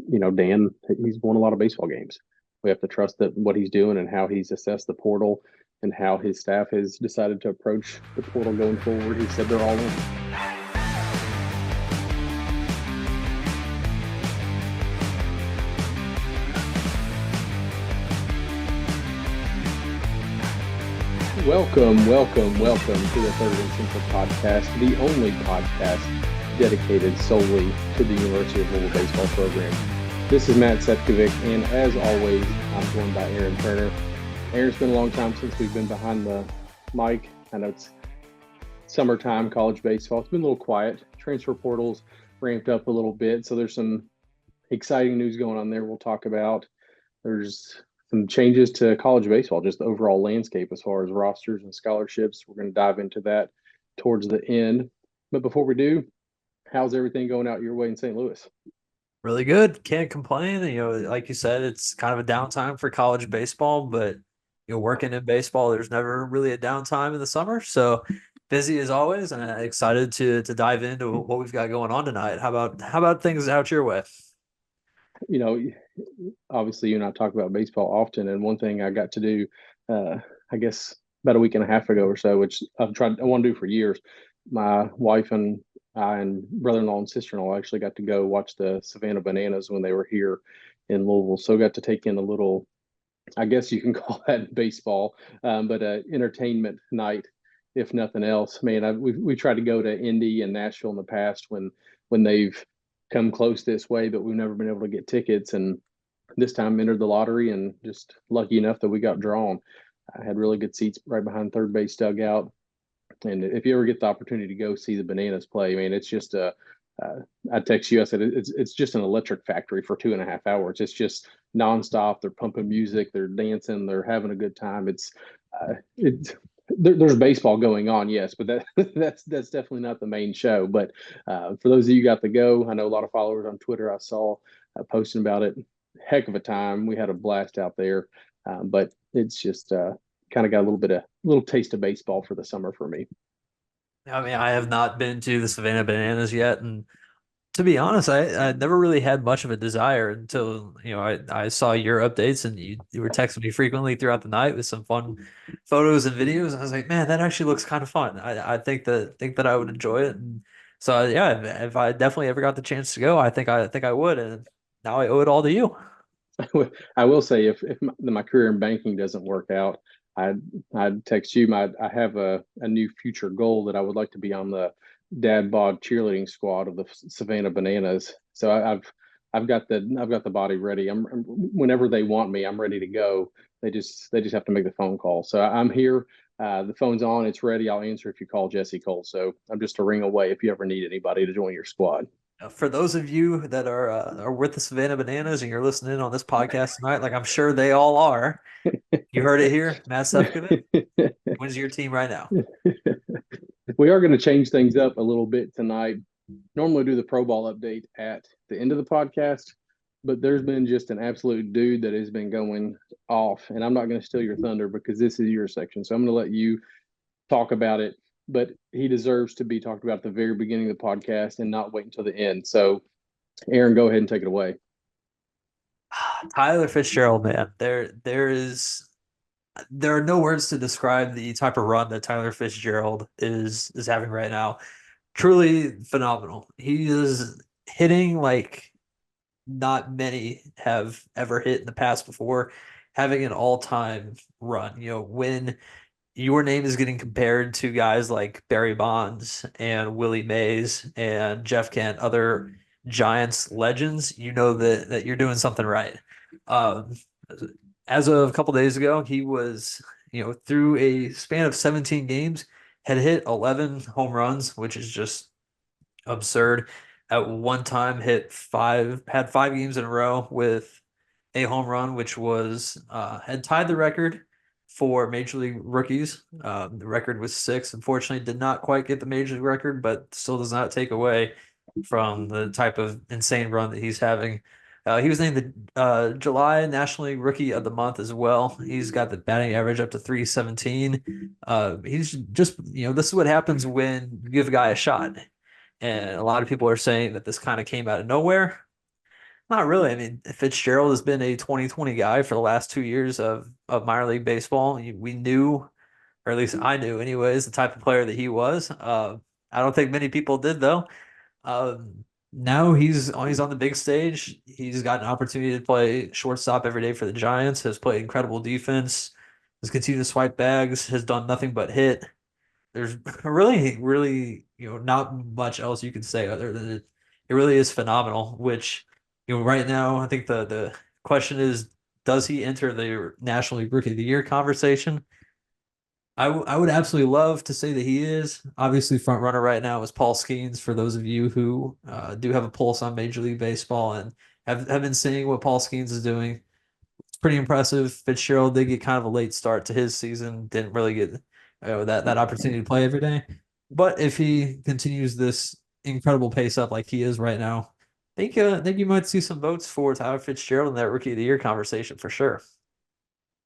Dan, he's won a lot of baseball games. We have to trust that what he's doing and how he's assessed the portal and how his staff has decided to approach the portal going forward. He said they're all in. Welcome to the Third and Central podcast, the only podcast dedicated solely to the University of Louisville baseball program. This is Matt Sefcovic, and as always, I'm joined by Aaron Turner. Aaron, it's been a long time since we've been behind the mic. I know it's summertime, college baseball. It's been a little quiet. Transfer portals ramped up a little bit, so there's some exciting news going on there we'll talk about. There's some changes to college baseball, just the overall landscape as far as rosters and scholarships. We're going to dive into that towards the end. But before we do, how's everything going out your way in St. Louis? Really good. Can't complain. Like you said, it's kind of a downtime for college baseball, but working in baseball, there's never really a downtime in the summer. So busy as always, and excited to dive into what we've got going on tonight. How about things out your way? You know, obviously you and I talk about baseball often, and one thing I got to do, I guess about a week and a half ago or so, which I want to do for years. My wife and I and brother-in-law and sister-in-law actually got to go watch the Savannah Bananas when they were here in Louisville. So got to take in a little, I guess you can call that baseball, but entertainment night, if nothing else. Man, we tried to go to Indy and Nashville in the past when they've come close this way, but we've never been able to get tickets. And this time entered the lottery and just lucky enough that we got drawn. I had really good seats right behind third base dugout. And if you ever get the opportunity to go see the Bananas play, I mean, it's just I text you. I said it's just an electric factory for 2.5 hours. It's just nonstop. They're pumping music, they're dancing, they're having a good time. There's baseball going on, yes, but that's definitely not the main show. But for those of you who got to go, I know a lot of followers on Twitter I saw posting about it. Heck of a time. We had a blast out there, but it's just kind of got a little taste of baseball for the summer for me. I mean, I have not been to the Savannah Bananas yet, and to be honest, I never really had much of a desire until I saw your updates and you were texting me frequently throughout the night with some fun photos and videos. I was like, man, that actually looks kind of fun. I think that I would enjoy it. And so yeah, if I definitely ever got the chance to go, I think I would. And now I owe it all to you. I will say if my career in banking doesn't work out, I'd text you. I have a new future goal that I would like to be on the dad bod cheerleading squad of the Savannah Bananas. So I've got the body ready. Whenever they want me, I'm ready to go. They just have to make the phone call. So I'm here. The phone's on. It's ready. I'll answer if you call Jesse Cole. So I'm just a ring away if you ever need anybody to join your squad. For those of you that are with the Savannah Bananas and you're listening on this podcast tonight, like I'm sure they all are, you heard it here, Matt Sefcovic. When's your team right now? We are going to change things up a little bit tonight. Normally do the Pro Ball update at the end of the podcast, but there's been just an absolute dude that has been going off, and I'm not going to steal your thunder because this is your section. So I'm going to let you talk about it, but he deserves to be talked about at the very beginning of the podcast and not wait until the end. So Aaron, go ahead and take it away. Tyler Fitzgerald, man. There are no words to describe the type of run that Tyler Fitzgerald is having right now. Truly phenomenal. He is hitting like not many have ever hit in the past before, having an all-time run. When your name is getting compared to guys like Barry Bonds and Willie Mays and Jeff Kent, other Giants legends, you know that you're doing something right. Um, as of a couple days ago, he was, through a span of 17 games, had hit 11 home runs, which is just absurd. At one time, had 5 games in a row with a home run, which was had tied the record for Major League rookies. The record was 6. Unfortunately, did not quite get the Major League record, but still does not take away from the type of insane run that he's having. He was named the July National League Rookie of the Month as well. He's got the batting average up to 317. He's just, this is what happens when you give a guy a shot. And a lot of people are saying that this kind of came out of nowhere. Not really. I mean, Fitzgerald has been a 2020 guy for the last 2 years of minor league baseball. We knew, or at least I knew anyways, the type of player that he was. I don't think many people did though. Now he's on the big stage. He's got an opportunity to play shortstop every day for the Giants, has played incredible defense, has continued to swipe bags, has done nothing but hit. There's really, not much else you can say other than it really is phenomenal, which, right now, I think the question is, does he enter the National League Rookie of the Year conversation? I would absolutely love to say that he is. Obviously, front runner right now is Paul Skeens, for those of you who do have a pulse on Major League Baseball and have been seeing what Paul Skeens is doing. It's pretty impressive. Fitzgerald did get kind of a late start to his season, didn't really get that opportunity to play every day. But if he continues this incredible pace up like he is right now, I think you might see some votes for Tyler Fitzgerald in that Rookie of the Year conversation for sure.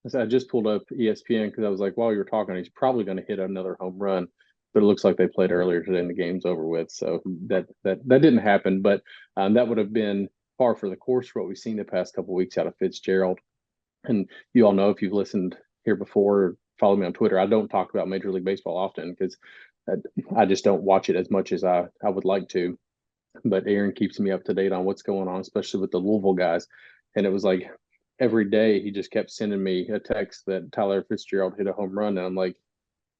So I just pulled up ESPN because I was like, while you were talking, he's probably going to hit another home run. But it looks like they played earlier today and the game's over with. So that didn't happen. But that would have been par for the course for what we've seen the past couple of weeks out of Fitzgerald. And you all know, if you've listened here before or follow me on Twitter, I don't talk about Major League Baseball often because I just don't watch it as much as I would like to. But Aaron keeps me up to date on what's going on, especially with the Louisville guys. And it was like every day he just kept sending me a text that Tyler Fitzgerald hit a home run. And I'm like,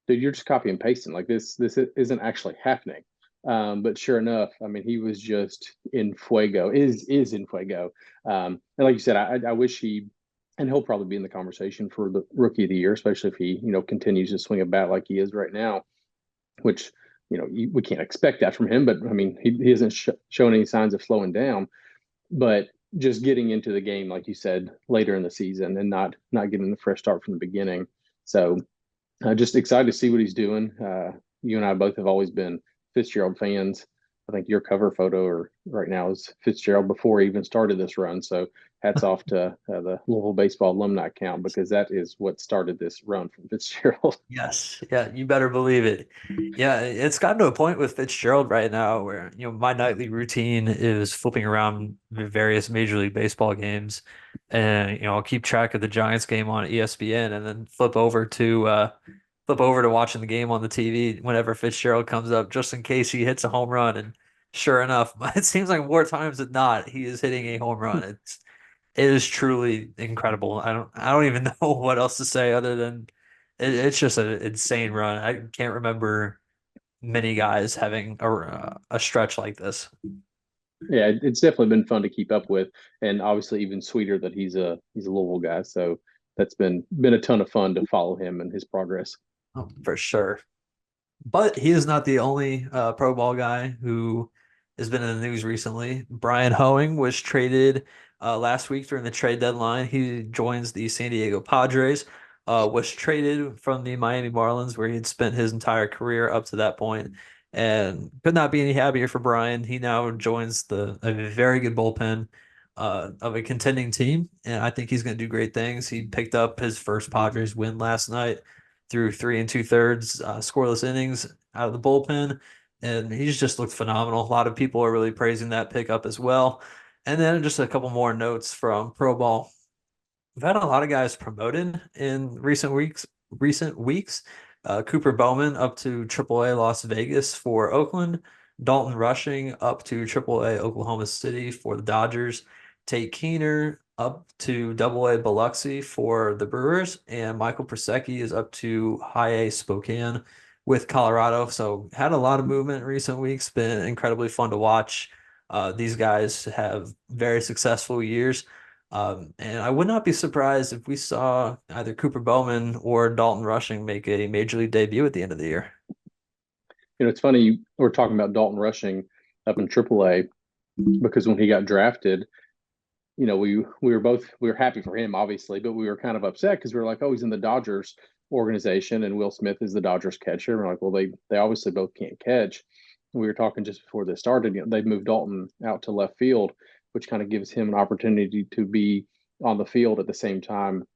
dude, you're just copy and pasting. Like this isn't actually happening. But sure enough, I mean, he was just in fuego, is in fuego. And like you said, I wish he, and he'll probably be in the conversation for the Rookie of the Year, especially if he, continues to swing a bat like he is right now, which, we can't expect that from him. But I mean, he hasn't shown any signs of slowing down. But just getting into the game, like you said, later in the season and not getting the fresh start from the beginning. So just excited to see what he's doing. You and I both have always been Fitzgerald fans. I think your cover photo right now is Fitzgerald before he even started this run. So hats off to the Louisville Baseball alumni account because that is what started this run from Fitzgerald. Yes, yeah, you better believe it. Yeah, it's gotten to a point with Fitzgerald right now where, my nightly routine is flipping around various Major League Baseball games, and I'll keep track of the Giants game on ESPN and then flip over to watching the game on the TV whenever Fitzgerald comes up, just in case he hits a home run. And sure enough, it seems like more times than not, he is hitting a home run. It is truly incredible. I don't even know what else to say other than it's just an insane run. I can't remember many guys having a stretch like this. Yeah, it's definitely been fun to keep up with, and obviously even sweeter that he's a Louisville guy. So that's been a ton of fun to follow him and his progress. Oh, for sure. But he is not the only pro ball guy who has been in the news recently. Brian Hoeing was traded last week during the trade deadline. He joins the San Diego Padres. Was traded from the Miami Marlins, where he had spent his entire career up to that point, and could not be any happier for Brian. He now joins a very good bullpen of a contending team, and I think he's going to do great things. He picked up his first Padres win last night through 3 2/3 scoreless innings out of the bullpen, and he's just looked phenomenal. A lot of people are really praising that pickup as well. And then just a couple more notes from Pro Ball. We've had a lot of guys promoted in recent weeks. Cooper Bowman up to AAA Las Vegas for Oakland. Dalton Rushing up to AAA Oklahoma City for the Dodgers. Tate Keener up to AA Biloxi for the Brewers, and Michael Prusecki is up to High A Spokane with Colorado. So had a lot of movement in recent weeks. Been incredibly fun to watch. These guys have very successful years. And I would not be surprised if we saw either Cooper Bowman or Dalton Rushing make a major league debut at the end of the year. It's funny we're talking about Dalton Rushing up in AAA because when he got drafted, we were happy for him, obviously, but we were kind of upset because we were like, oh, he's in the Dodgers organization and Will Smith is the Dodgers catcher. And we're like, well, they obviously both can't catch. We were talking just before this started, they've moved Dalton out to left field, which kind of gives him an opportunity to be on the field at the same time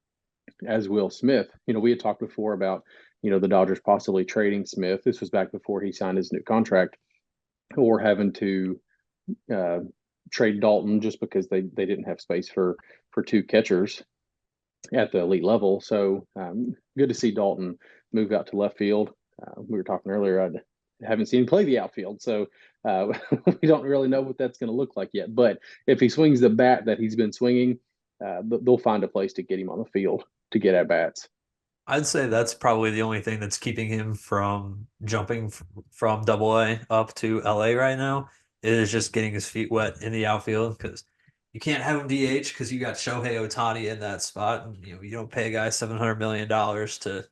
as Will Smith. We had talked before about, the Dodgers possibly trading Smith. This was back before he signed his new contract, or having to trade Dalton just because they didn't have space for two catchers at the elite level. So good to see Dalton move out to left field. We were talking earlier, I haven't seen him play the outfield, so we don't really know what that's going to look like yet. But if he swings the bat that he's been swinging, they'll find a place to get him on the field to get at bats. I'd say that's probably the only thing that's keeping him from jumping from Double A up to LA right now is just getting his feet wet in the outfield because you can't have him DH because you got Shohei Ohtani in that spot, and you don't pay a guy $700 million to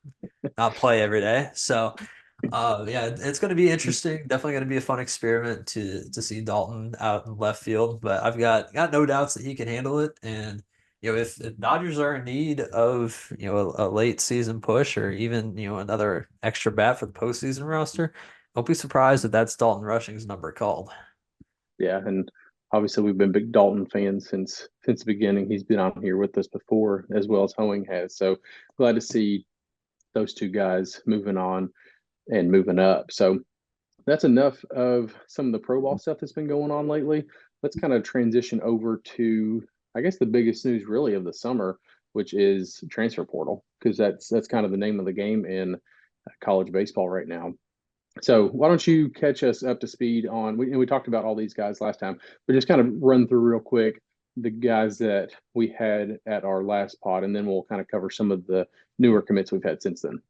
not play every day. So, yeah, it's going to be interesting. Definitely going to be a fun experiment to see Dalton out in left field. But I've got no doubts that he can handle it. And if Dodgers are in need of a late season push or even another extra bat for the postseason roster, don't be surprised if that's Dalton Rushing's number called. Yeah, and obviously we've been big Dalton fans since the beginning. He's been on here with us before, as well as Hoeing has. So glad to see those two guys moving on and moving up. So that's enough of some of the pro ball stuff that's been going on lately. Let's kind of transition over to, I guess, the biggest news really of the summer, which is transfer portal, because that's kind of the name of the game in college baseball right now. So why don't you catch us up to speed on, we talked about all these guys last time, but just kind of run through real quick the guys that we had at our last pod, and then we'll kind of cover some of the newer commits we've had since then.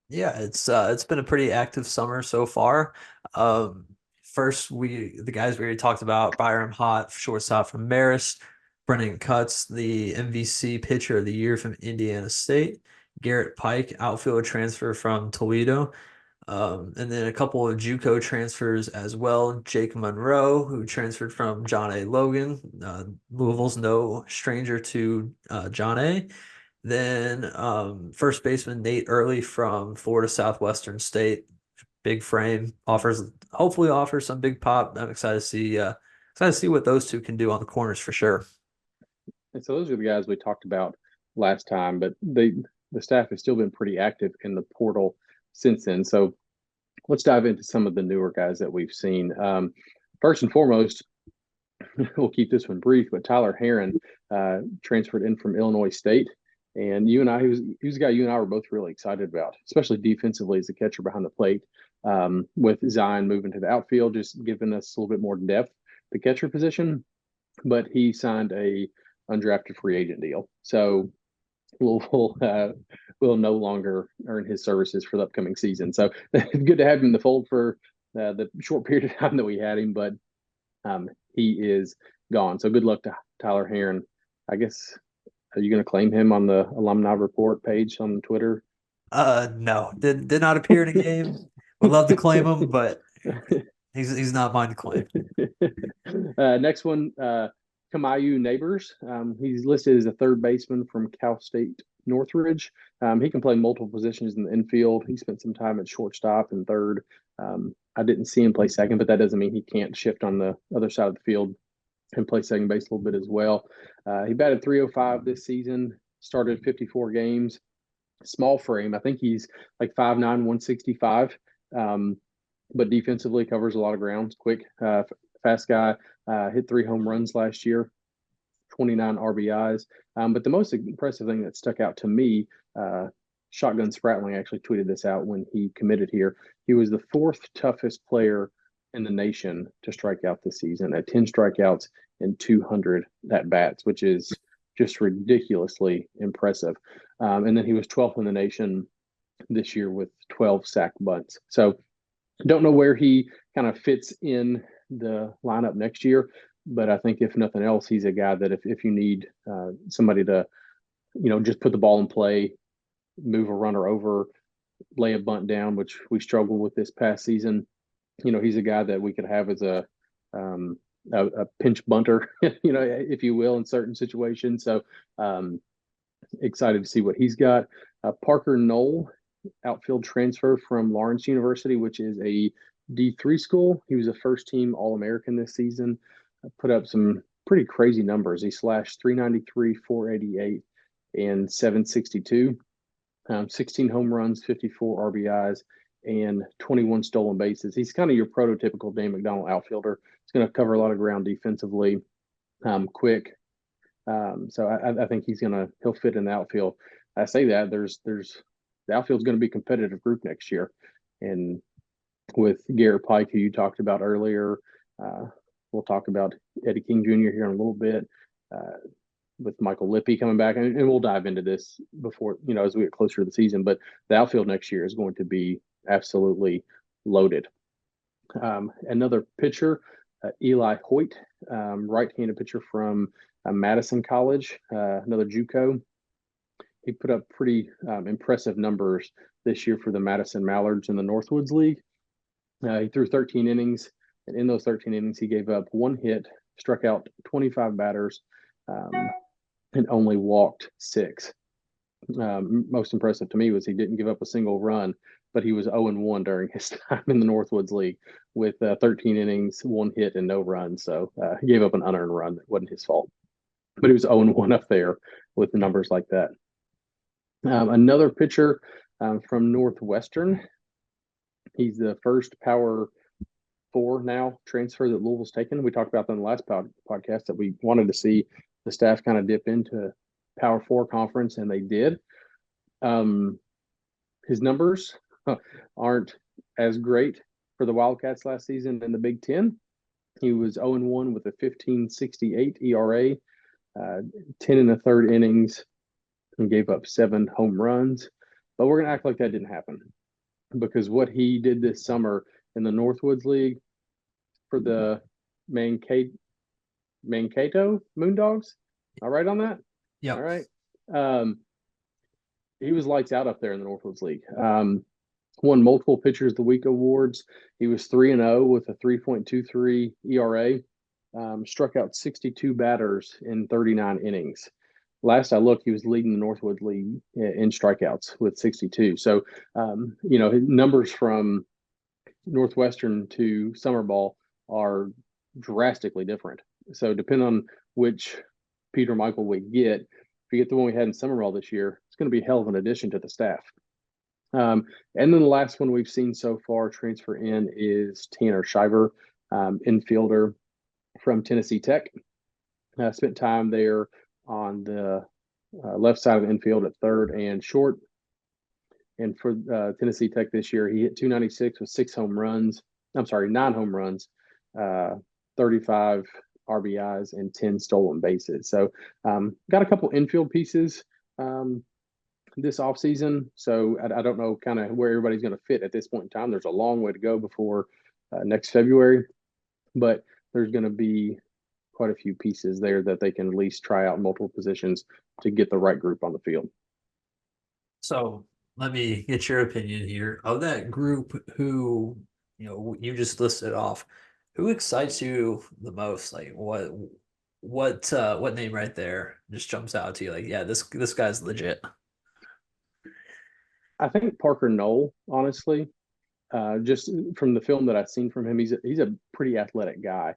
Yeah, it's been a pretty active summer so far. Um, First, the guys we already talked about: Byram Hott, shortstop from Marist; Brennan Cutts, the MVC pitcher of the year from Indiana State; Garrett Pike, outfield transfer from Toledo; and then a couple of JUCO transfers as well: Jake Monroe, who transferred from John A. Logan. Louisville's no stranger to John A. Then first baseman Nate Early from Florida Southwestern State, big frame, hopefully offers some big pop. I'm excited to see what those two can do on the corners for sure. And so those are the guys we talked about last time, but the staff has still been pretty active in the portal since then. So let's dive into some of the newer guys that we've seen. First and foremost, we'll keep this one brief, but Tyler Herron transferred in from Illinois State. And he was a guy you and I were both really excited about, especially defensively as a catcher behind the plate. With Zion moving to the outfield, just giving us a little bit more depth, the catcher position. But he signed a undrafted free agent deal, so will no longer earn his services for the upcoming season. So good to have him in the fold for the short period of time that we had him, but he is gone. So good luck to Tyler Herron. I guess, are you going to claim him on the alumni report page on Twitter? No, did not appear in a game. Would love to claim him, but he's not mine to claim. Next one, Kamayu Neighbors. He's listed as a third baseman from Cal State Northridge. He can play multiple positions in the infield. He spent some time at shortstop and third. I didn't see him play second, but that doesn't mean he can't shift on the other side of the field and play second base a little bit as well. He batted 305 this season, started 54 games. Small frame. I think he's like 5'9", 165. But defensively covers a lot of ground. Quick, fast guy. Hit 3 home runs last year, 29 RBIs. But the most impressive thing that stuck out to me, Shotgun Spratling actually tweeted this out when he committed here. He was the 4th toughest player in the nation to strike out this season at 10 strikeouts and 200 at bats, which is just ridiculously impressive. And then he was 12th in the nation this year with 12 sack bunts. So don't know where he kind of fits in the lineup next year, but I think if nothing else, he's a guy that if you need somebody to, just put the ball in play, move a runner over, lay a bunt down, which we struggled with this past season. He's a guy that we could have as a pinch bunter, if you will, in certain situations. So excited to see what he's got. Parker Knoll, outfield transfer from Lawrence University, which is a D3 school. He was a first team All-American this season. Put up some pretty crazy numbers. He slashed 393, 488, and 762. 16 home runs, 54 RBIs, and 21 stolen bases. He's kind of your prototypical Dane McDonald outfielder. He's going to cover a lot of ground defensively, quick. So I think he'll fit in the outfield. I say that there's the outfield's going to be a competitive group next year, and with Garrett Pike, who you talked about earlier, we'll talk about Eddie King Jr. here in a little bit. With Michael Lippy coming back, and we'll dive into this before, as we get closer to the season. But the outfield next year is going to be absolutely loaded. Another pitcher, Eli Hoyt, right-handed pitcher from Madison College, another JUCO. He put up pretty impressive numbers this year for the Madison Mallards in the Northwoods League. He threw 13 innings, and in those 13 innings, he gave up 1 hit, struck out 25 batters, and only walked 6. Most impressive to me was he didn't give up a single run, but he was 0-1 during his time in the Northwoods League with 13 innings, 1 hit, and no runs. So he gave up an unearned run that wasn't his fault. But he was 0-1 up there with numbers like that. Another pitcher from Northwestern. He's the first Power 4 now transfer that Louisville's taken. We talked about that in the last podcast that we wanted to see the staff kind of dip into Power 4 conference, and they did. His numbers aren't as great for the Wildcats last season in the Big Ten. He was 0-1 with a 15.68 ERA, 10 1/3 innings, and gave up 7 home runs. But we're going to act like that didn't happen, because what he did this summer in the Northwoods League for the Mankato Moondogs. All right on that? Yeah. All right. He was lights out up there in the Northwoods League. Won multiple Pitchers of the Week awards. He was 3-0 with a 3.23 ERA. Struck out 62 batters in 39 innings. Last I looked, he was leading the Northwoods League in strikeouts with 62. So, his numbers from Northwestern to summer ball are drastically different. So depending on which Peter Michael we get, if you get the one we had in summer ball this year, it's going to be a hell of an addition to the staff. And then the last one we've seen so far transfer in is Tanner Shiver, infielder from Tennessee Tech. Spent time there on the left side of the infield at third and short. And for Tennessee Tech this year, he hit 296 with 9 home runs, 35 RBIs, and 10 stolen bases. So got a couple infield pieces this offseason. So I don't know kind of where everybody's going to fit at this point in time. There's a long way to go before next February, but there's going to be quite a few pieces there that they can at least try out multiple positions to get the right group on the field. So let me get your opinion here. Of that group who, you just listed off, who excites you the most? Like what name right there just jumps out to you? Like, yeah, this guy's legit. I think Parker Knoll, honestly, just from the film that I've seen from him, he's a pretty athletic guy.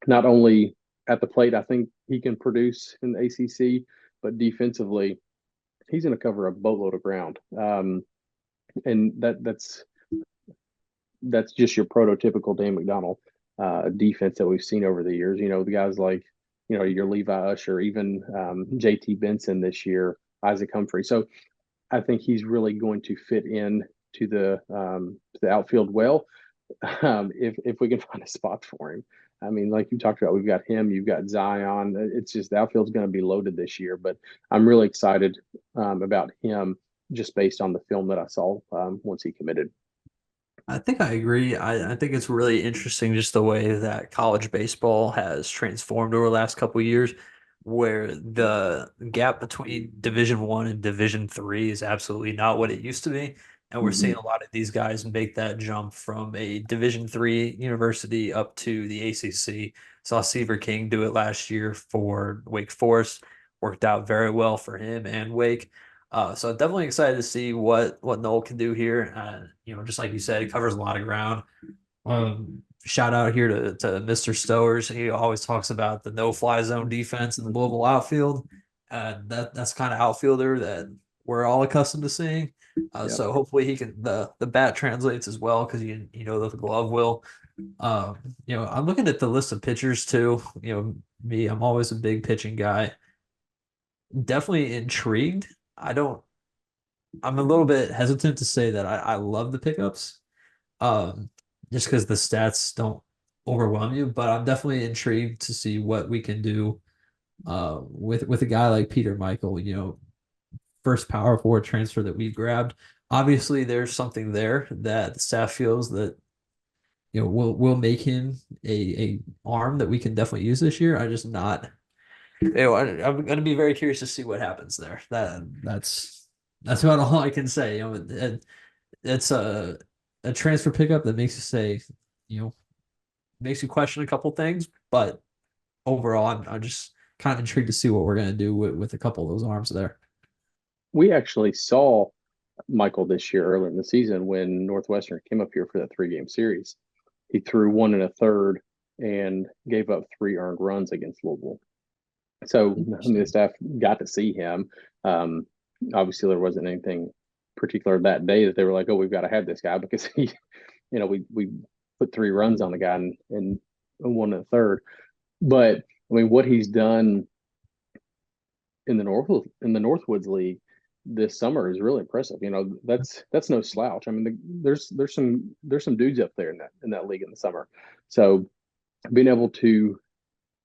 Not only at the plate, I think he can produce in the ACC, but defensively, he's going to cover a boatload of ground. And that's just your prototypical Dane McDonald defense that we've seen over the years. The guys like, your Levi Usher, even JT Benson this year, Isaac Humphrey. So I think he's really going to fit in to the outfield well, if we can find a spot for him. I mean, like you talked about, we've got him, you've got Zion. It's just the outfield's going to be loaded this year, but I'm really excited about him just based on the film that I saw once he committed. I think I agree. I think it's really interesting just the way that college baseball has transformed over the last couple of years, where the gap between Division I and Division III is absolutely not what it used to be. And we're seeing a lot of these guys make that jump from a Division III university up to the ACC. Saw Seaver King do it last year for Wake Forest. Worked out very well for him and Wake. So definitely excited to see what Noel can do here. Just like you said, he covers a lot of ground. Shout out here to Mr. Stowers. He always talks about the no-fly zone defense in the Louisville outfield. That's kind of outfielder that we're all accustomed to seeing. Yeah. So hopefully he can the bat translates as well because you know that the glove will. I'm looking at the list of pitchers too. Me, I'm always a big pitching guy. Definitely intrigued. I don't. I'm a little bit hesitant to say that I love the pickups, um, just because the stats don't overwhelm you. But I'm definitely intrigued to see what we can do with a guy like Peter Michael. First power forward transfer that we grabbed. Obviously, there's something there that the staff feels that will make him a arm that we can definitely use this year. I just not. I'm going to be very curious to see what happens there. That's about all I can say. It's a transfer pickup that makes you say, you know, makes you question a couple things, but overall, I'm just kind of intrigued to see what we're going to do with a couple of those arms there. We actually saw Michael this year early in the season when Northwestern came up here for that 3-game series. He threw 1 and a third and gave up 3 earned runs against Louisville. So, I mean, the staff got to see him. Obviously, there wasn't anything particular that day that they were like, "Oh, we've got to have this guy," because we put 3 runs on the guy and 1 and a third. But I mean, what he's done in the Northwoods League this summer is really impressive. That's no slouch. I mean, there's some dudes up there in that league in the summer. So being able to,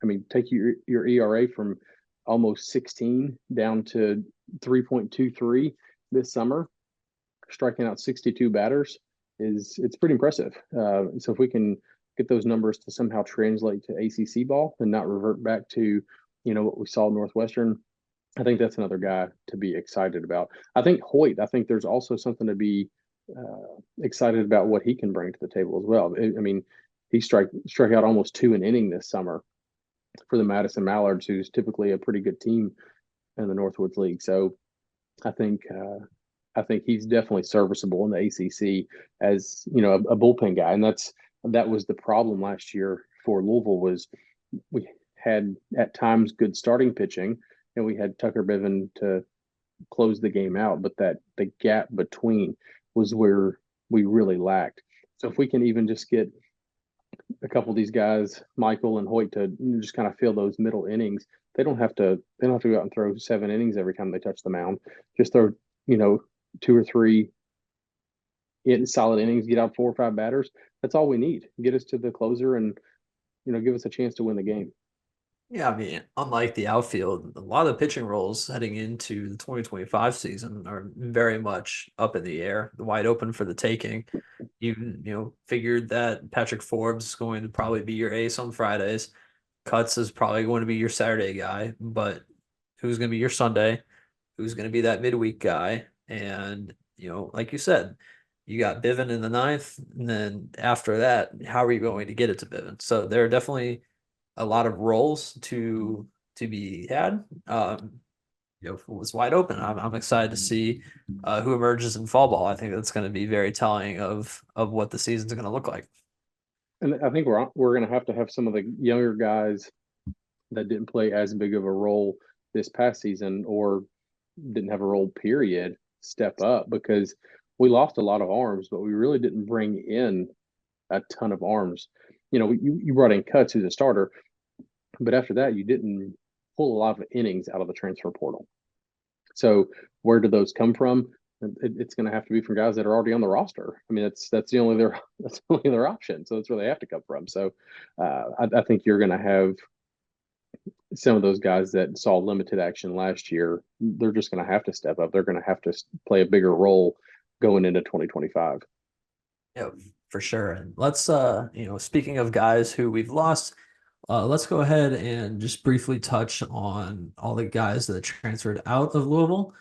I mean, take your ERA from almost 16 down to 3.23 this summer, striking out 62 batters it's pretty impressive. So if we can get those numbers to somehow translate to ACC ball and not revert back to what we saw at Northwestern, I think that's another guy to be excited about. I think Hoyt. I think there's also something to be excited about what he can bring to the table as well. I mean, he struck out almost 2 an inning this summer for the Madison Mallards, who's typically a pretty good team in the Northwoods League. So I think he's definitely serviceable in the ACC as a bullpen guy, and that was the problem last year for Louisville was we had at times good starting pitching, and we had Tucker Biven to close the game out, but the gap between was where we really lacked. So if we can even just get a couple of these guys, Michael and Hoyt, to just kind of fill those middle innings. They don't have to go out and throw 7 innings every time they touch the mound. Just throw 2 or 3 solid innings, get out 4 or 5 batters. That's all we need. Get us to the closer and give us a chance to win the game. Yeah, I mean, unlike the outfield, a lot of the pitching roles heading into the 2025 season are very much up in the air, wide open for the taking. You figured that Patrick Forbes is going to probably be your ace on Fridays. Cuts is probably going to be your Saturday guy, but who's going to be your Sunday? Who's going to be that midweek guy? And, like you said, you got Biven in the 9th, and then after that, how are you going to get it to Biven? So there are definitely a lot of roles to be had. It was wide open. I'm excited to see who emerges in fall ball. I think that's going to be very telling of what the season's going to look like. And I think we're going to have some of the younger guys that didn't play as big of a role this past season or didn't have a role period step up, because we lost a lot of arms, but we really didn't bring in a ton of arms. You brought in Cuts, who's a starter, but after that, you didn't pull a lot of innings out of the transfer portal. So where do those come from? It's going to have to be from guys that are already on the roster. I mean, that's the only their option. So that's where they have to come from. So I think you're going to have some of those guys that saw limited action last year. They're just going to have to step up. They're going to have to play a bigger role going into 2025. Yeah, for sure. And let's speaking of guys who we've lost, let's go ahead and just briefly touch on all the guys that transferred out of Louisville.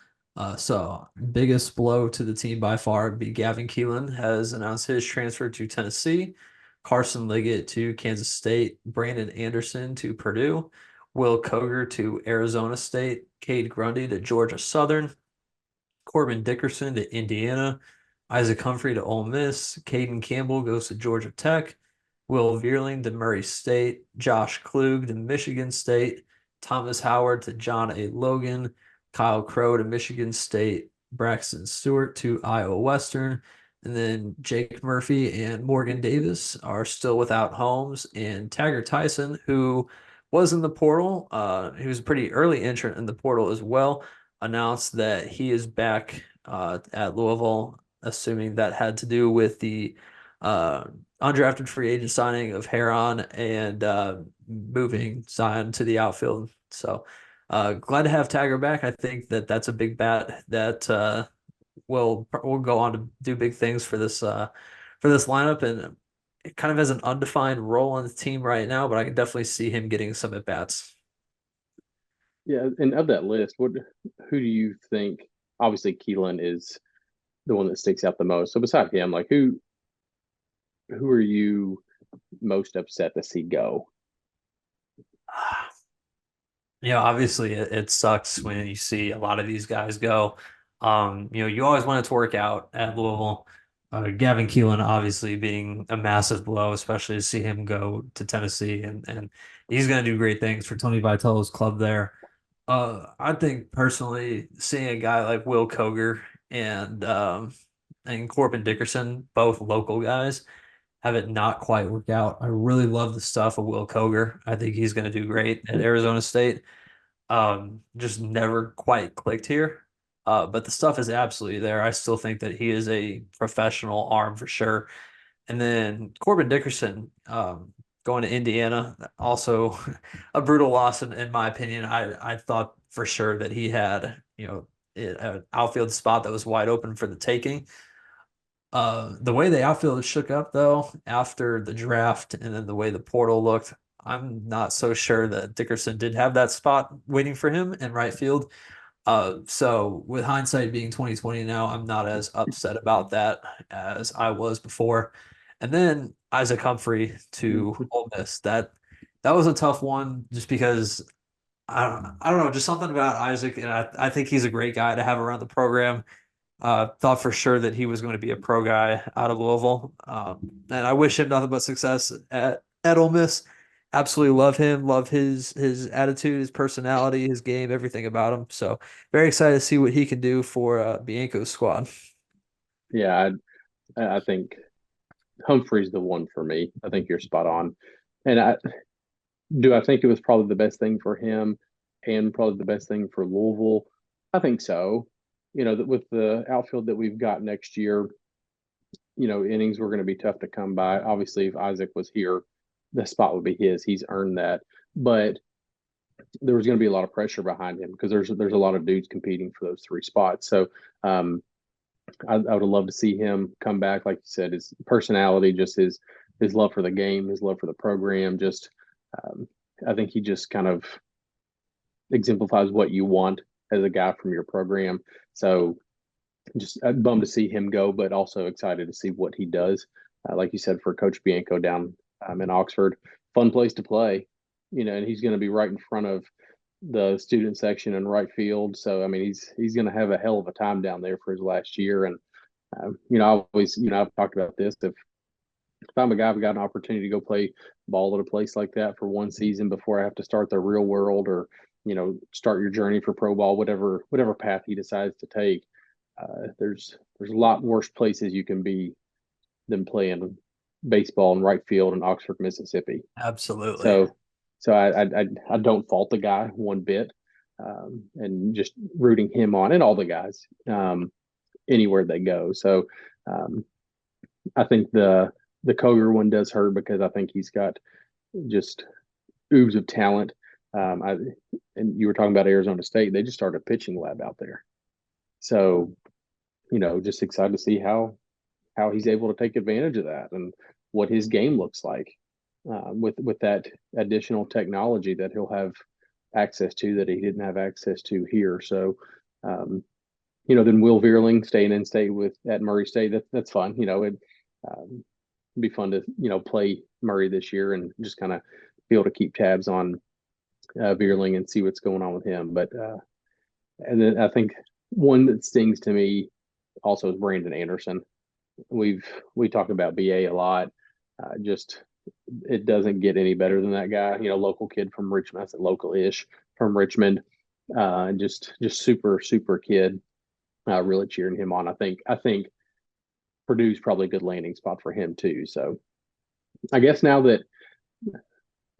So biggest blow to the team by far would be Gavin Keelan has announced his transfer to Tennessee, Carson Liggett to Kansas State, Brandon Anderson to Purdue, Will Koger to Arizona State, Cade Grundy to Georgia Southern, Corbin Dickerson to Indiana, Isaac Humphrey to Ole Miss, Caden Campbell goes to Georgia Tech, Will Veerling to Murray State, Josh Klug to Michigan State, Thomas Howard to John A. Logan, Kyle Crow to Michigan State, Braxton Stewart to Iowa Western. And then Jake Murphy and Morgan Davis are still without homes. And Taggart Tyson, who was in the portal, he was a pretty early entrant in the portal as well, announced that he is back at Louisville, assuming that had to do with the uh, undrafted free agent signing of Heron and moving Zion to the outfield. So glad to have Taggart back. I think that that's a big bat that will go on to do big things for this lineup, and it kind of has an undefined role on the team right now, but I can definitely see him getting some at bats. Yeah, and of that list, who do you think? Obviously, Keelan is the one that sticks out the most. So beside him, like who are you most upset to see go? Obviously it sucks when you see a lot of these guys go. You always want it to work out at Louisville. Gavin Keelan obviously being a massive blow, especially to see him go to Tennessee, and he's going to do great things for Tony Vitello's club there. I think personally, seeing a guy like Will Koger and Corbin Dickerson, both local guys, have it not quite work out. I really love the stuff of Will Koger. I think he's going to do great at Arizona State. Just never quite clicked here. But the stuff is absolutely there. I still think that he is a professional arm for sure. And then Corbin Dickerson, going to Indiana, also a brutal loss in my opinion. I thought for sure that he had, an outfield spot that was wide open for the taking. The way the outfield shook up though after the draft and then the way the portal looked, I'm not so sure that Dickerson did have that spot waiting for him in right field. So with hindsight being 2020 now, I'm not as upset about that as I was before. And then Isaac Humphrey to Ole Miss. That was a tough one just because I don't know, just something about Isaac, and I think he's a great guy to have around the program. Thought for sure that he was going to be a pro guy out of Louisville. And I wish him nothing but success at Ole Miss. Absolutely love him, love his attitude, his personality, his game, everything about him. So very excited to see what he can do for Bianco's squad. Yeah, I think Humphrey's the one for me. I think you're spot on. And I think it was probably the best thing for him and probably the best thing for Louisville? I think so. With the outfield that we've got next year, innings were going to be tough to come by. Obviously, if Isaac was here, the spot would be his. He's earned that. But there was going to be a lot of pressure behind him because there's a lot of dudes competing for those three spots. So I would have loved to see him come back. Like you said, his personality, just his love for the game, his love for the program. Just I think he just kind of exemplifies what you want as a guy from your program. So just bummed to see him go, but also excited to see what he does. Like you said, for Coach Bianco down in Oxford, fun place to play. And he's going to be right in front of the student section in right field. So I mean, he's going to have a hell of a time down there for his last year. And I always, I've talked about this. If I'm a guy who got an opportunity to go play ball at a place like that for one season before I have to start the real world or start your journey for pro ball, whatever path he decides to take, there's a lot worse places you can be than playing baseball in right field in Oxford, Mississippi. Absolutely. So I don't fault the guy one bit, and just rooting him on and all the guys anywhere they go. So I think the Koger one does hurt because I think he's got just oobs of talent. And you were talking about Arizona State; they just started a pitching lab out there. So just excited to see how he's able to take advantage of that and what his game looks like with that additional technology that he'll have access to that he didn't have access to here. So, then Will Veerling staying in state at Murray State, that's fun. It'd be fun to play Murray this year and just kind of be able to keep tabs on Veerling and see what's going on with him. But and then I think one that stings to me also is Brandon Anderson. We talk about BA a lot. Just it doesn't get any better than that guy. Local kid from Richmond. I said local-ish from Richmond. Just super super kid. really cheering him on. I think Purdue's probably a good landing spot for him too. So I guess now that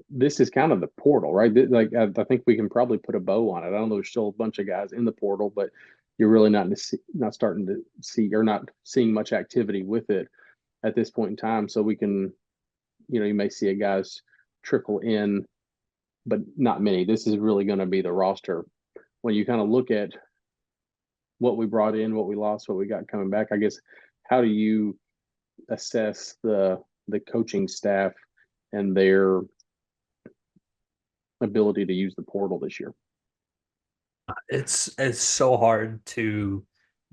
this is kind of the portal, right? Like I think we can probably put a bow on it. I don't know. There's still a bunch of guys in the portal, but you're really not starting to see or not seeing much activity with it at this point in time. So we can, you may see a guys trickle in, but not many. This is really going to be the roster when you kind of look at what we brought in, what we lost, what we got coming back. I guess how do you assess the coaching staff and their ability to use the portal this year? It's so hard to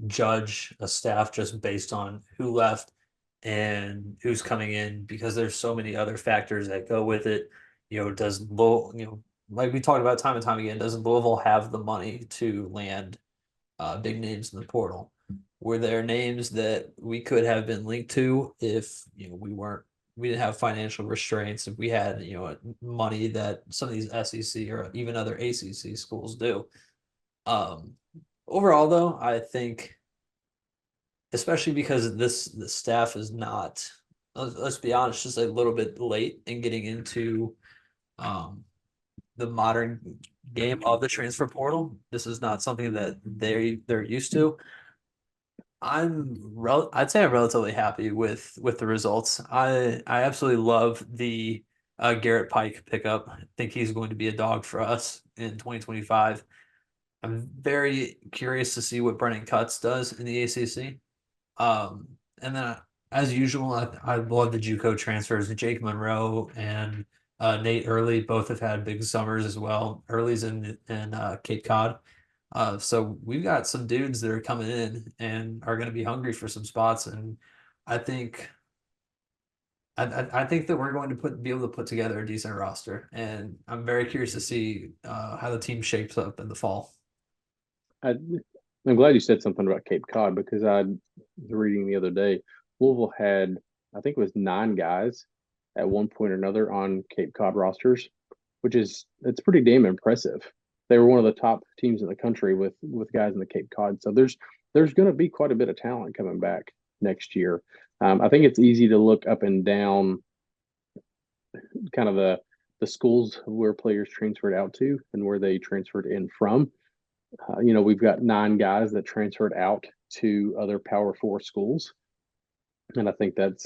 judge a staff just based on who left and who's coming in because there's so many other factors that go with it. Does like we talked about time and time again, does Louisville have the money to land big names in the portal? Were there names that we could have been linked to if we didn't have financial restraints, if we had money that some of these SEC or even other ACC schools do? Um, Overall, though, I think, especially because the staff is not, let's be honest, just a little bit late in getting into um, the modern game of the transfer portal. This is not something that they're used to. I'd say I'm relatively happy with the results. I absolutely love the Garrett Pike pickup. I think he's going to be a dog for us in 2025. I'm very curious to see what Brennan Cutts does in the ACC. And then as usual, I love the JUCO transfers. Jake Monroe and Nate Early both have had big summers as well. Early's in Cape Cod. So we've got some dudes that are coming in and are going to be hungry for some spots. And I think I think that we're going to be able to put together a decent roster. And I'm very curious to see how the team shapes up in the fall. I, I'm glad you said something about Cape Cod because I was reading the other day. Louisville had, I think it was 9 guys at one point or another on Cape Cod rosters, which is it's pretty damn impressive. They were one of the top teams in the country with guys in the Cape Cod. So there's going to be quite a bit of talent coming back next year. I think it's easy to look up and down kind of the schools where players transferred out to and where they transferred in from. We've got 9 guys that transferred out to other Power Four schools, and I think that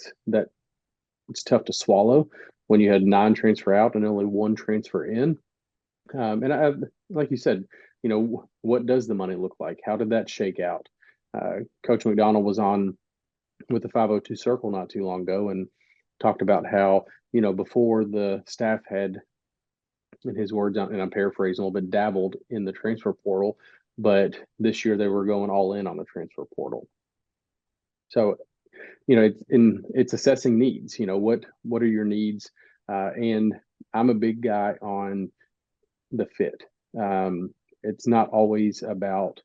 it's tough to swallow when you had 9 transfer out and only 1 transfer in. And like you said, what does the money look like? How did that shake out? Coach McDonald was on with the 502 Circle not too long ago and talked about how before the staff had, in his words, and I'm paraphrasing a little bit, dabbled in the transfer portal, but this year they were going all in on the transfer portal. So, it's assessing needs. What are your needs? And I'm a big guy on the fit. It's not always about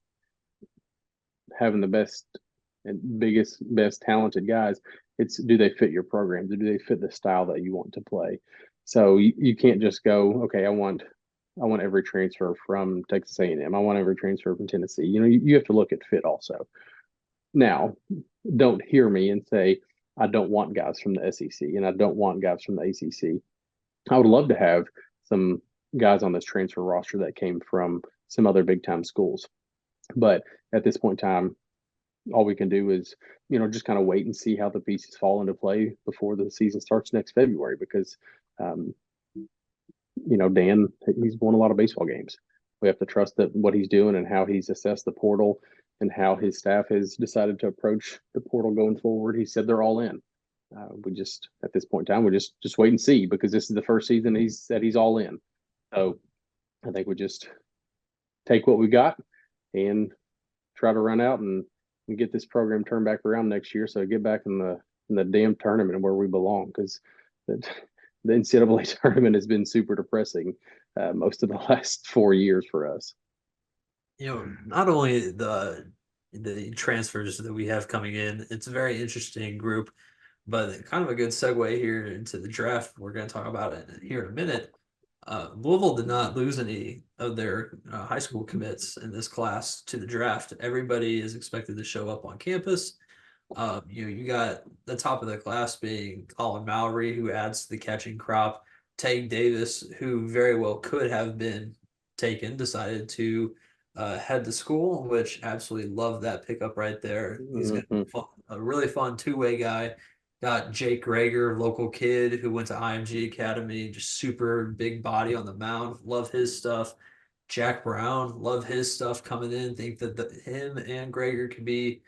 having the best and best talented guys. It's do they fit your program? Do they fit the style that you want to play? So you can't just go, okay, I want every transfer from Texas A&M. I want every transfer from Tennessee. You have to look at fit also. Now, don't hear me and say I don't want guys from the SEC and I don't want guys from the ACC. I would love to have some guys on this transfer roster that came from some other big time schools. But at this point in time, all we can do is, just kind of wait and see how the pieces fall into play before the season starts next February because, Dan, he's won a lot of baseball games. We have to trust that what he's doing and how he's assessed the portal and how his staff has decided to approach the portal going forward. He said they're all in. We just, at this point in time, we just wait and see because this is the first season he's said he's all in. So I think we just take what we got and try to run out and get this program turned back around next year. So get back in the damn tournament where we belong because the NCAA tournament has been super depressing most of the last 4 years for us. Not only the transfers that we have coming in, it's a very interesting group, but kind of a good segue here into the draft. We're going to talk about it here in a minute. Louisville did not lose any of their high school commits in this class to the draft. Everybody is expected to show up on campus. You got the top of the class being Colin Mowry, who adds to the catching crop. Tag Davis, who very well could have been taken, decided to head to school, which absolutely love that pickup right there. He's gonna Hmm. be fun, a really fun two-way guy. Got Jake Rager, local kid who went to IMG Academy, just super big body on the mound. Love his stuff. Jack Brown, love his stuff coming in. Think that him and Greger could be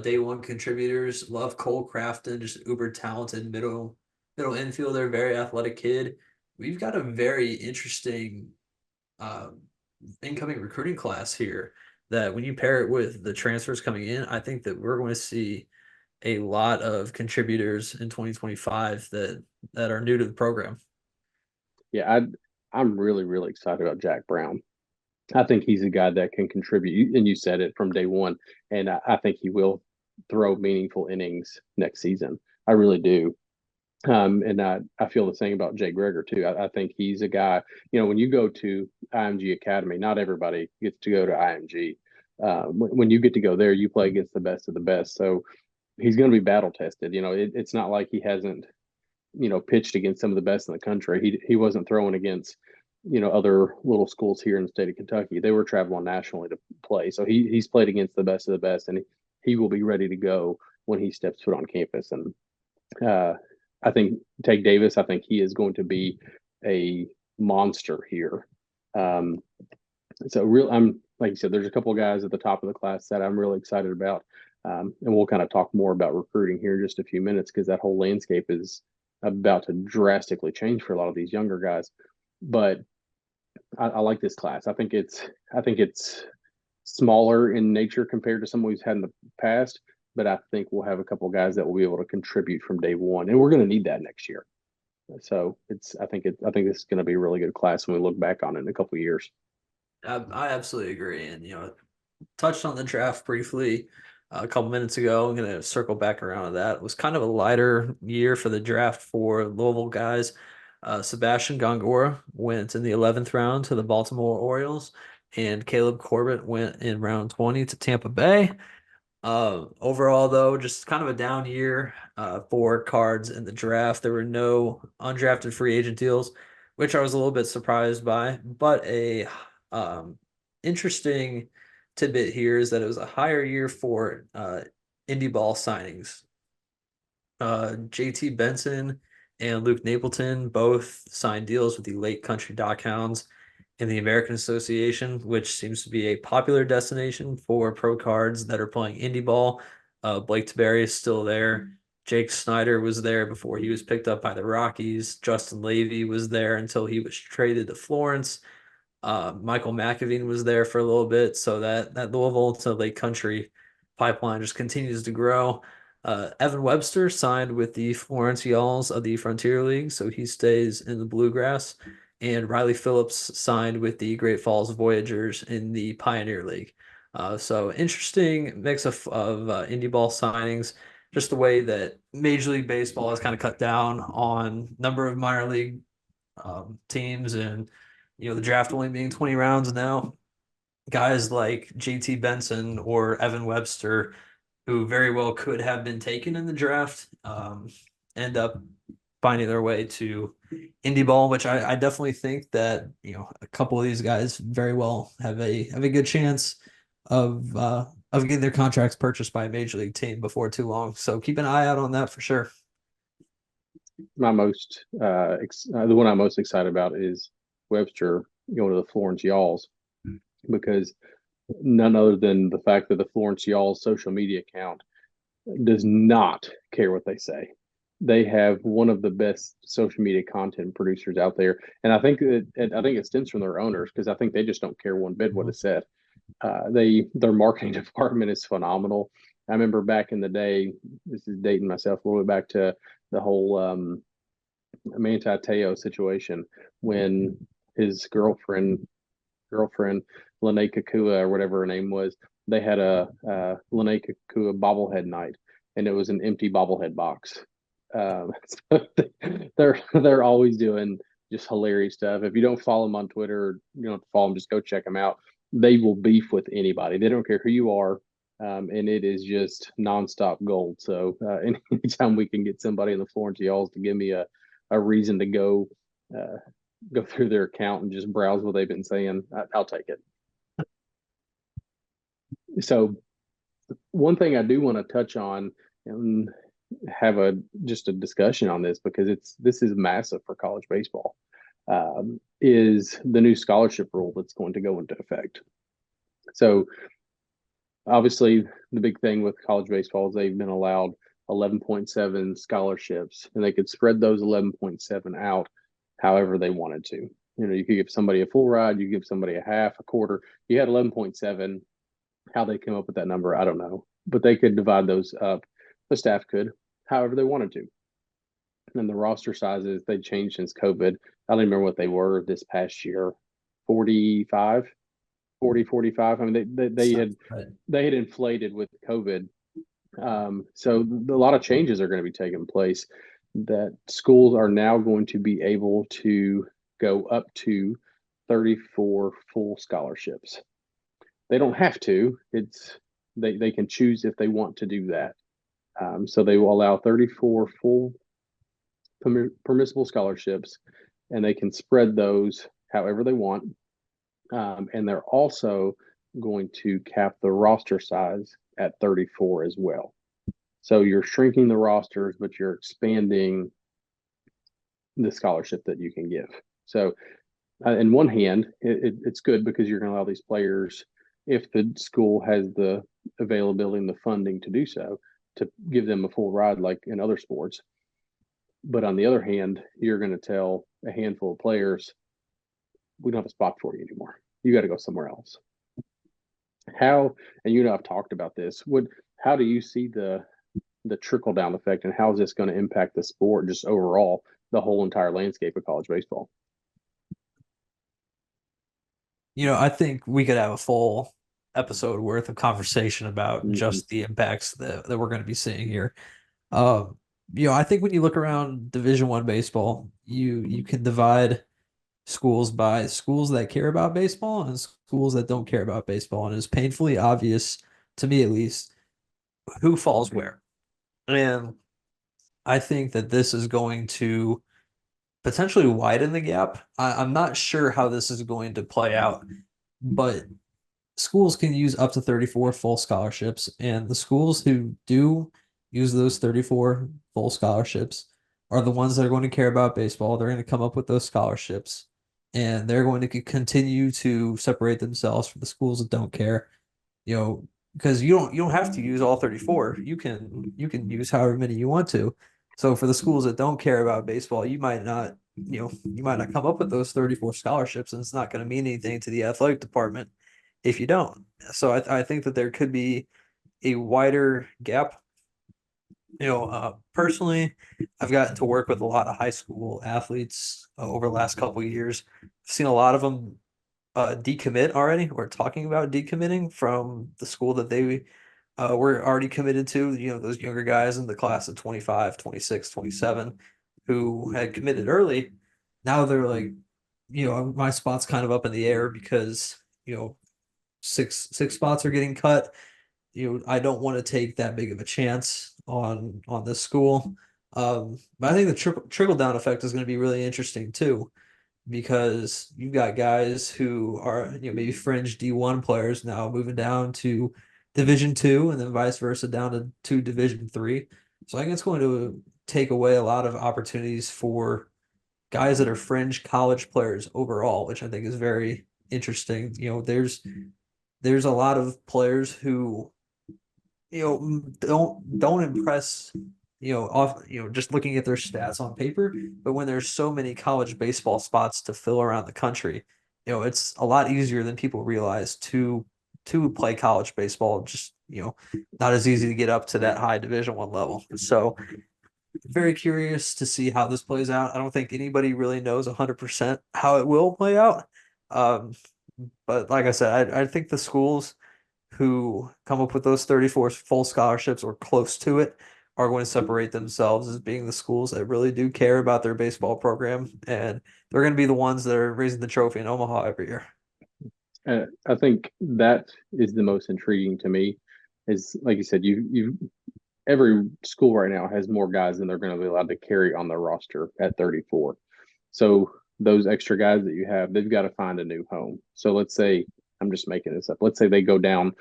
day one contributors. Love Cole Crafton, just uber talented middle infielder, very athletic kid. We've got a very interesting uh, incoming recruiting class here. That when you pair it with the transfers coming in, I think that we're going to see a lot of contributors in 2025 that are new to the program. Yeah, I'm really, really excited about Jack Brown. I think he's a guy that can contribute, and you said it from day one. And I think he will throw meaningful innings next season. I really do. And I feel the same about Jay Greger too. I think he's a guy. When you go to IMG Academy, not everybody gets to go to IMG. When you get to go there, you play against the best of the best. So he's going to be battle tested. It's not like he hasn't pitched against some of the best in the country. He wasn't throwing against other little schools here in the state of Kentucky. They were traveling nationally to play, so he's played against the best of the best, and he will be ready to go when he steps foot on campus. And I think Take Davis, I think he is going to be a monster here. Um, so real, I'm like you said, there's a couple of guys at the top of the class that I'm really excited about, and we'll kind of talk more about recruiting here in just a few minutes because that whole landscape is about to drastically change for a lot of these younger guys. But I like this class. I think it's smaller in nature compared to some we've had in the past, but I think we'll have a couple of guys that will be able to contribute from day one, and we're going to need that next year. So I think this is going to be a really good class when we look back on it in a couple of years. I absolutely agree, and touched on the draft briefly a couple minutes ago. I'm going to circle back around to that. It was kind of a lighter year for the draft for Louisville guys. Sebastian Gongora went in the 11th round to the Baltimore Orioles, and Caleb Corbett went in round 20 to Tampa Bay. Overall, though, just kind of a down year for cards in the draft. There were no undrafted free agent deals, which I was a little bit surprised by. But a interesting tidbit here is that it was a higher year for indie ball signings. JT Benson and Luke Napleton both signed deals with the Lake Country Dockhounds in the American Association, which seems to be a popular destination for pro cards that are playing indie ball. Blake Taberry is still there. Jake Snyder was there before he was picked up by the Rockies. Justin Levy was there until he was traded to Florence. Michael McAveen was there for a little bit, so that Louisville to Lake Country pipeline just continues to grow. Evan Webster signed with the Florence Yalls of the Frontier League, so he stays in the Bluegrass. And Riley Phillips signed with the Great Falls Voyagers in the Pioneer League. So interesting mix of indie ball signings. Just the way that Major League Baseball has kind of cut down on number of minor league teams, and the draft only being 20 rounds now. Guys like JT Benson or Evan Webster, who very well could have been taken in the draft, end up finding their way to indie ball, which I definitely think that a couple of these guys very well have a good chance of getting their contracts purchased by a major league team before too long. So keep an eye out on that for sure. The one I'm most excited about is Webster going to the Florence Yalls because none other than the fact that the Florence Yalls social media account does not care what they say. They have one of the best social media content producers out there, and I think it stems from their owners because I think they just don't care one bit what is said. Their marketing department is phenomenal. I remember back in the day, this is dating myself a little bit back to the whole Manti Teo situation when his girlfriend Lene Kakua or whatever her name was, they had a Lene Kakua bobblehead night, and it was an empty bobblehead box. So they're always doing just hilarious stuff. If you don't follow them on Twitter, you don't follow them, just go check them out. They will beef with anybody. They don't care who you are. And it is just nonstop gold. So anytime we can get somebody in the Florence Y'alls to give me a reason to uh, go through their account and just browse what they've been saying, I'll take it. So one thing I do want to touch on and have just a discussion on this, because this is massive for college baseball, is the new scholarship rule that's going to go into effect. So obviously the big thing with college baseball is they've been allowed 11.7 scholarships, and they could spread those 11.7 out however they wanted to. You could give somebody a full ride, you give somebody a half, a quarter. You had 11.7. How they came up with that number, I don't know, but they could divide those up. The staff could, however they wanted to. And the roster sizes they changed since COVID. I don't remember what they were this past year. 45, 40, 45. I mean, they had inflated with COVID. So a lot of changes are going to be taking place. That schools are now going to be able to go up to 34 full scholarships. They don't have to. They can choose if they want to do that. So they will allow 34 full permissible scholarships, and they can spread those however they want. And they're also going to cap the roster size at 34 as well. So you're shrinking the rosters, but you're expanding the scholarship that you can give. So in one hand, it's good because you're going to allow these players, if the school has the availability and the funding to do so, to give them a full ride like in other sports. But on the other hand, you're going to tell a handful of players, we don't have a spot for you anymore. You got to go somewhere else. How, and I've talked about this, how do you see the trickle down effect, and how is this going to impact the sport just overall, the whole entire landscape of college baseball? I think we could have a full episode worth of conversation about just the impacts that we're going to be seeing here. I think when you look around Division I baseball, you can divide schools by schools that care about baseball and schools that don't care about baseball, and it's painfully obvious to me, at least, who falls where. And I think that this is going to potentially widen the gap. I'm not sure how this is going to play out, but schools can use up to 34 full scholarships, and the schools who do use those 34 full scholarships are the ones that are going to care about baseball. They're going to come up with those scholarships, and they're going to continue to separate themselves from the schools that don't care. Because you don't have to use all 34. You can use however many you want to. So for the schools that don't care about baseball, you might not come up with those 34 scholarships, and it's not going to mean anything to the athletic department if you don't. So I think that there could be a wider gap. Personally, I've gotten to work with a lot of high school athletes over the last couple of years. I've seen a lot of them decommit already, or talking about decommitting from the school that they were already committed to. Those younger guys in the class of 25, 26, 27 who had committed early. Now they're like, my spot's kind of up in the air because, six spots are getting cut. I don't want to take that big of a chance on this school. But I think the trickle down effect is going to be really interesting too, because you've got guys who are maybe fringe D1 players now moving down to Division II, and then vice versa down to Division III. So I think it's going to take away a lot of opportunities for guys that are fringe college players overall, which I think is very interesting. There's a lot of players who don't impress just looking at their stats on paper, but when there's so many college baseball spots to fill around the country, it's a lot easier than people realize to play college baseball. Just not as easy to get up to that high Division I level. So very curious to see how this plays out. I don't think anybody really knows 100% how it will play out. But like I said, I think the schools who come up with those 34 full scholarships or close to it are going to separate themselves as being the schools that really do care about their baseball program, and they're going to be the ones that are raising the trophy in Omaha every year. I think that is the most intriguing to me. Is like you said, you every school right now has more guys than they're going to be allowed to carry on their roster at 34. So those extra guys that you have, they've got to find a new home. So let's say I'm just making this up. Let's say they go down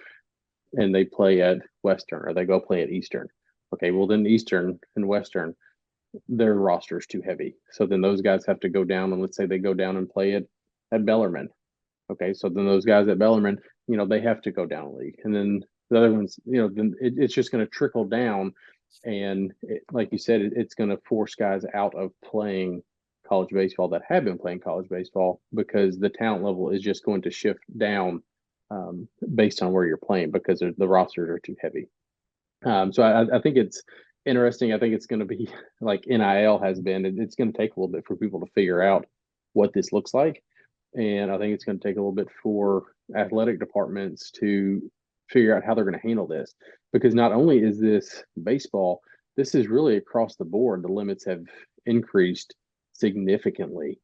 and they play at Western or they go play at Eastern. Okay, well then Eastern and Western, their roster's too heavy. So then those guys have to go down and let's say they go down and play it at Bellarmine. Okay, so then those guys at Bellarmine, they have to go down a league. And then the other ones, then it's just going to trickle down. And like you said, it's going to force guys out of playing college baseball that have been playing college baseball because the talent level is just going to shift down based on where you're playing because the rosters are too heavy. So I think it's interesting. I think it's going to be like NIL has been. It's going to take a little bit for people to figure out what this looks like. And I think it's going to take a little bit for athletic departments to figure out how they're going to handle this. Because not only is this baseball, this is really across the board. The limits have increased significantly.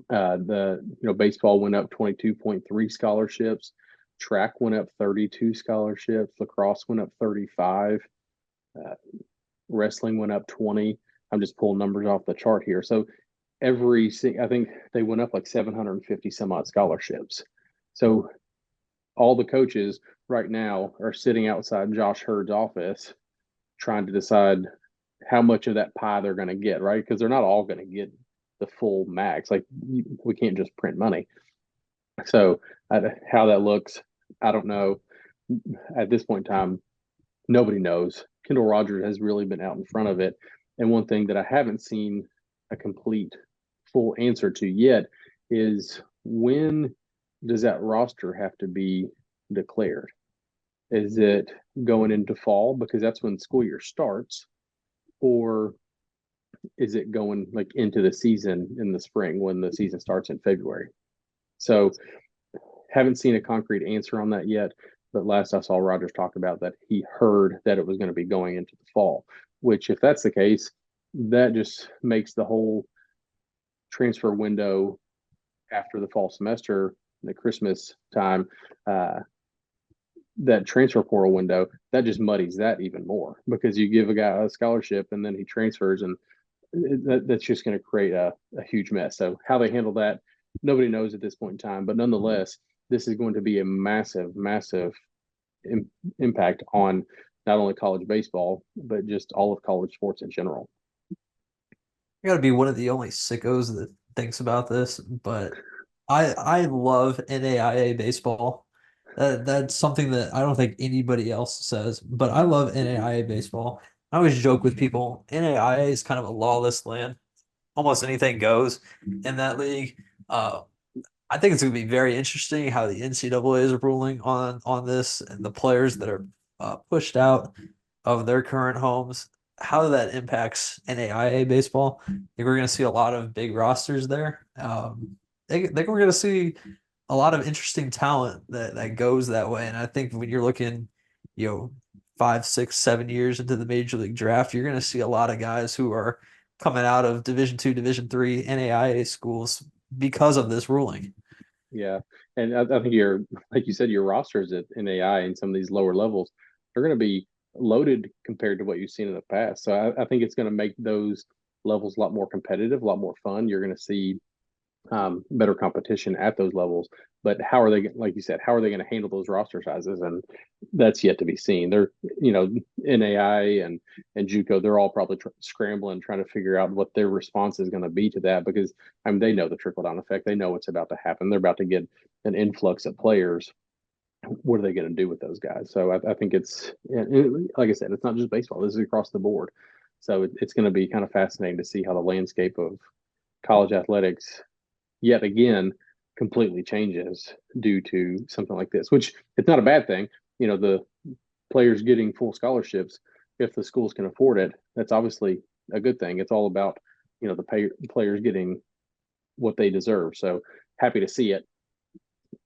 Baseball went up 22.3 scholarships. Track went up 32 scholarships. Lacrosse went up 35. Uh, Wrestling went up 20. I'm just pulling numbers off the chart here. So I think they went up like 750 some odd scholarships. So all the coaches right now are sitting outside Josh Hurd's office trying to decide how much of that pie they're going to get, right? Because they're not all going to get the full max. Like we can't just print money. So how that looks, I don't know. At this point in time, nobody knows. Kendall Rogers has really been out in front of it. And one thing that I haven't seen a complete full answer to yet is when does that roster have to be declared? Is it going into fall because that's when school year starts, or is it going like into the season in the spring when the season starts in February? So haven't seen a concrete answer on that yet. But last I saw Rogers talk about that he heard that it was going to be going into the fall, which if that's the case, that just makes the whole transfer window after the fall semester, the Christmas time, that transfer portal window, that just muddies that even more because you give a guy a scholarship and then he transfers and that's just going to create a huge mess. So how they handle that, nobody knows at this point in time. But nonetheless, this is going to be a massive, massive impact on not only college baseball, but just all of college sports in general. I gotta be one of the only sickos that thinks about this, but I love NAIA baseball. That's something that I don't think anybody else says, but I love NAIA baseball. I always joke with people, NAIA is kind of a lawless land. Almost anything goes in that league. Uh, I think it's going to be very interesting how the NCAA is ruling on this and the players that are pushed out of their current homes, how that impacts NAIA baseball. I think we're going to see a lot of big rosters there. We're going to see a lot of interesting talent that goes that way. And I think when you're looking, 5, 6, 7 years into the major league draft, you're going to see a lot of guys who are coming out of Division II, Division III NAIA schools because of this ruling. Yeah. And I think like you said, your rosters at NAI and some of these lower levels, they're going to be loaded compared to what you've seen in the past. So I think it's going to make those levels a lot more competitive, a lot more fun. You're going to see better competition at those levels. But how are they, like you said, how are they going to handle those roster sizes? And that's yet to be seen. They're, NAI and JUCO, they're all probably scrambling, trying to figure out what their response is going to be to that because they know the trickle down effect. They know what's about to happen. They're about to get an influx of players. What are they going to do with those guys? So I think like I said, it's not just baseball. This is across the board. So it's going to be kind of fascinating to see how the landscape of college athletics yet again completely changes due to something like this, which it's not a bad thing. The players getting full scholarships, if the schools can afford it, that's obviously a good thing. It's all about, the players getting what they deserve. So happy to see it.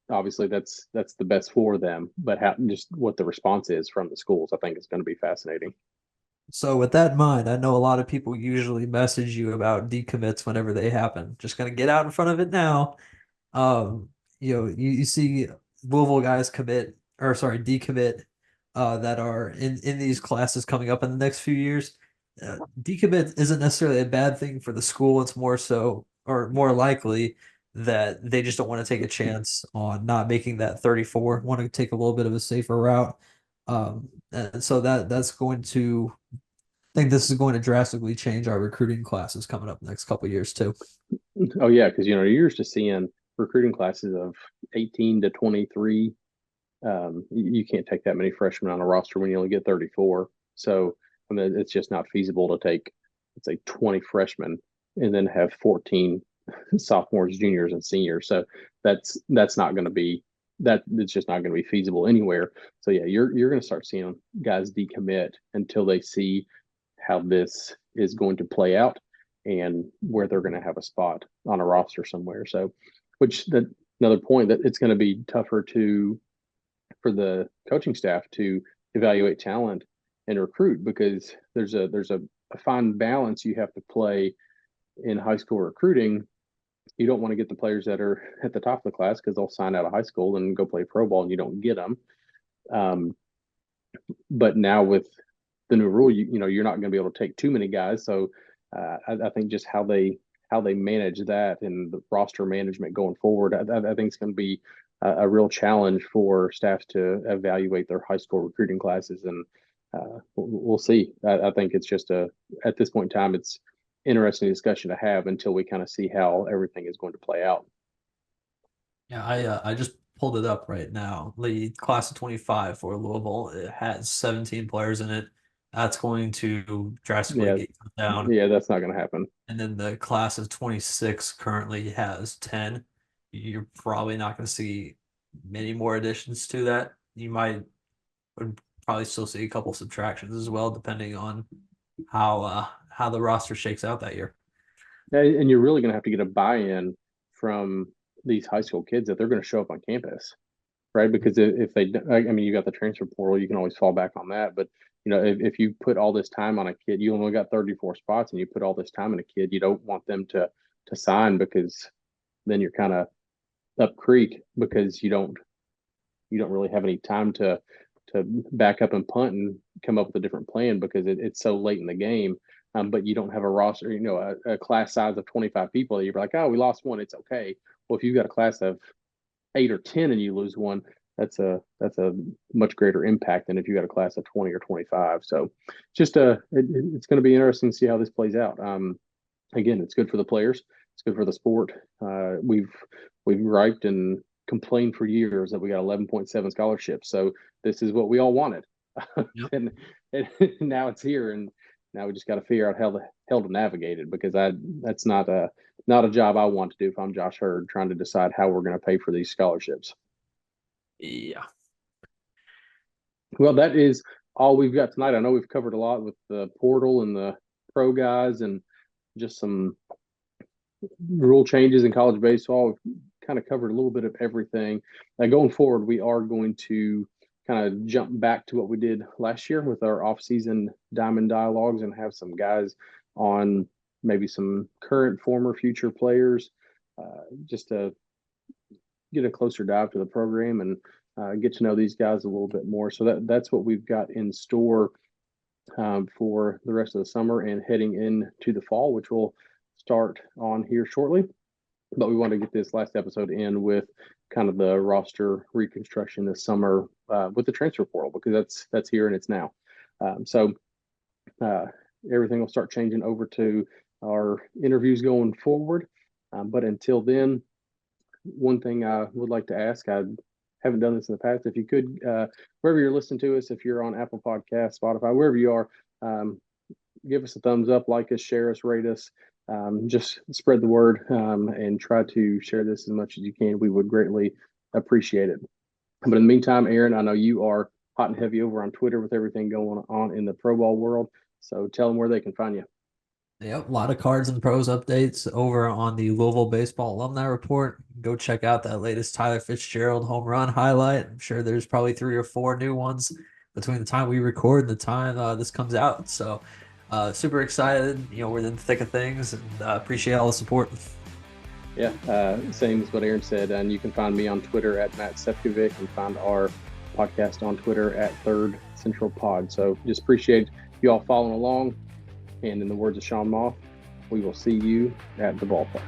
Obviously that's the best for them, but just what the response is from the schools, I think is going to be fascinating. So with that in mind, I know a lot of people usually message you about decommits whenever they happen. Just gonna get out in front of it now. Um, you see Louisville guys commit or sorry, decommit that are in these classes coming up in the next few years. Decommit isn't necessarily a bad thing for the school. It's more so or more likely that they just don't want to take a chance on not making that 34, want to take a little bit of a safer route. And so that's going to I think this is going to drastically change our recruiting classes coming up next couple years too. Oh yeah, because you're used to seeing recruiting classes of 18 to 23. You can't take that many freshmen on a roster when you only get 34. So I mean, it's just not feasible to take, let's say, 20 freshmen and then have 14 sophomores, juniors, and seniors. So that's not going to be that. It's just not going to be feasible anywhere. So yeah, you're going to start seeing guys decommit until they see how this is going to play out and where they're going to have a spot on a roster somewhere. So, which that another point that it's going to be tougher to for the coaching staff to evaluate talent and recruit because there's a fine balance you have to play in high school recruiting. You don't want to get the players that are at the top of the class because they'll sign out of high school and go play pro ball and you don't get them. Um, but now with the new rule, you're not going to be able to take too many guys. So I think just how they manage that and the roster management going forward, I think it's going to be a real challenge for staffs to evaluate their high school recruiting classes, and we'll see. I think it's just at this point in time, it's interesting discussion to have until we kind of see how everything is going to play out. Yeah, I just pulled it up right now. The class of 25 for Louisville, it has 17 players in it. That's going to drastically Yeah, get cut down. yeah, that's not going to happen. And then the class of 26 currently has 10. You're probably not going to see many more additions to that. You would probably still see a couple subtractions as well, depending on how the roster shakes out that year. And you're really going to have to get a buy-in from these high school kids that they're going to show up on campus, right? Because if they, I mean, you got the transfer portal, you can always fall back on that. But if you put all this time on a kid, you only got 34 spots, and you put all this time in a kid, you don't want them to sign because then you're kind of up creek because you don't really have any time to back up and punt and come up with a different plan because it's so late in the game. But you don't have a roster, a class size of 25 people. You're like, oh, we lost one, it's okay. Well, if you've got a class of 8 or 10 and you lose one, that's a much greater impact than if you got a class of 20 or 25. So, it's going to be interesting to see how this plays out. Again, it's good for the players. It's good for the sport. We've griped and complained for years that we got 11.7 scholarships. So this is what we all wanted, Yep. and now it's here, and now we just got to figure out how the hell to navigate it because that's not a job I want to do if I'm Josh Hurd trying to decide how we're going to pay for these scholarships. Yeah. Well, that is all we've got tonight. I know we've covered a lot with the portal and the pro guys and just some rule changes in college baseball. We've kind of covered a little bit of everything. Now, going forward, we are going to kind of jump back to what we did last year with our off-season diamond dialogues and have some guys on maybe some current, former, future players, just to get a closer dive to the program and get to know these guys a little bit more. So that's what we've got in store for the rest of the summer and heading into the fall, which will start on here shortly. But we want to get this last episode in with kind of the roster reconstruction this summer with the transfer portal because that's here and it's now. So uh, everything will start changing over to our interviews going forward. But until then, one thing I would like to ask, I haven't done this in the past. If you could, wherever you're listening to us, if you're on Apple Podcasts, Spotify, wherever you are, give us a thumbs up, like us, share us, rate us. Just spread the word and try to share this as much as you can. We would greatly appreciate it. But in the meantime, Aaron, I know you are hot and heavy over on Twitter with everything going on in the pro ball world. So tell them where they can find you. Yep, a lot of cards and pros updates over on the Louisville Baseball Alumni Report. Go check out that latest Tyler Fitzgerald home run highlight. I'm sure there's probably 3 or 4 new ones between the time we record and the time this comes out. So super excited. We're in the thick of things, and appreciate all the support. Yeah, same as what Aaron said. And you can find me on Twitter at Matt Sefcovic, and find our podcast on Twitter at Third Central Pod. So just appreciate you all following along. And in the words of Sean Moff, we will see you at the ballpark.